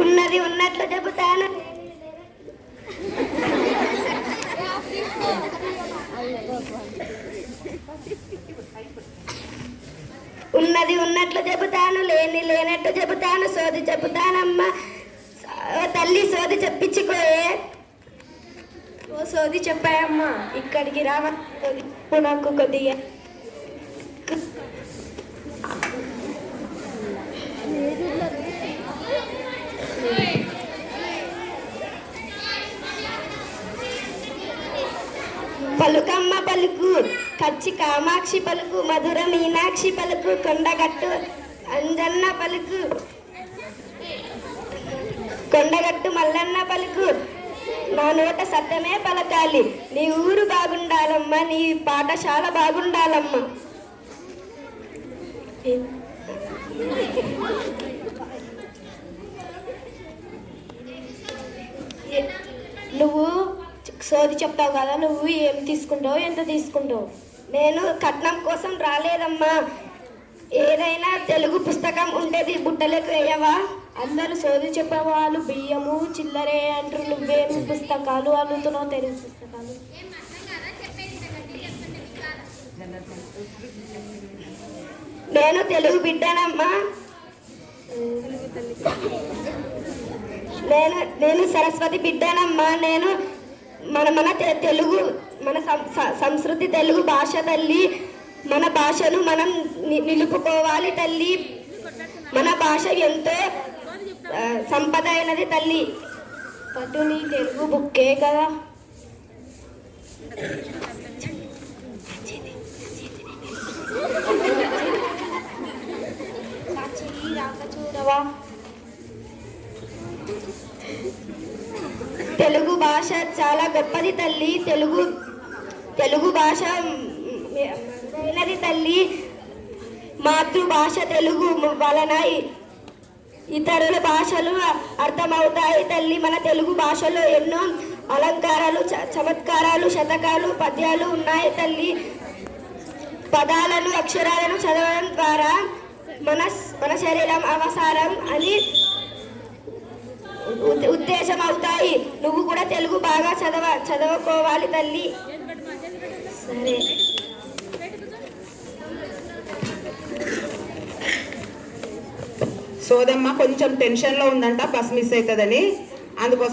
ఉన్నది ఉన్నట్లు చెబుతాను. ఉన్నది ఉన్నట్లు చెబుతాను, లేని లేనట్టు చెబుతాను, సోది చెబుతానమ్మా. తల్లి సోది చెప్పించుకోయే. ఓ సోది చెప్పాయమ్మా, ఇక్కడికి రావ నాకు కొద్దిగా. పలుకమ్మ పలుకు, కచ్చి కామాక్షి పలుకు, మధుర మీనాక్షి పలుకు, కొండగట్టు అంజన్న పలుకు, కొండగట్టు మల్లన్న పలుకు. నా నోట సత్యమే పలకాలి. నీ ఊరు బాగుండాలమ్మా, నీ పాఠశాల బాగుండాలమ్మా. నువ్వు సోది చెప్తావు కదా, నువ్వు ఏం తీసుకుంటావు, ఎంత తీసుకుంటావు? నేను కట్నం కోసం రాలేదమ్మా. ఏదైనా తెలుగు పుస్తకం ఉండేది బుట్టలకు వేయవా? అందరూ సోది చెప్పేవాళ్ళు బియ్యము చిల్లరే అంటారు. నువ్వేం పుస్తకాలు అడుగుతున్నావు? తెలుగు పుస్తకాలు. నేను తెలుగు బిడ్డనమ్మా. నేను సరస్వతి బిడ్డనమ్మా. నేను మన తెలుగు, మన సంస్కృతి తెలుగు భాష తల్లి. మన భాషను మనం నిలుపుకోవాలి తల్లి. మన భాష ఎంతో సంపద అయినది తల్లి. పట్టు నీ తెలుగు బుక్కే కదా. చూడవా? తెలుగు భాష చాలా గొప్పది తల్లి. తెలుగు భాష అయినది తల్లి. మాతృభాష తెలుగు వలన ఇతరుల భాషలు అర్థమవుతాయి తల్లి. మన తెలుగు భాషలో ఎన్నో అలంకారాలు, చమత్కారాలు, శతకాలు, పద్యాలు ఉన్నాయి తల్లి. పదాలను, అక్షరాలను చదవడం ద్వారా మన శరీరం అవసరం అని ఉద్దేశం అవుతాయి. నువ్వు కూడా తెలుగు బాగా చదువుకోవాలి తల్లి. సరే. సోదమ్మ కొంచెం టెన్షన్లో ఉందంట, బస్ మిస్ అవుతుందని. అందుకోసం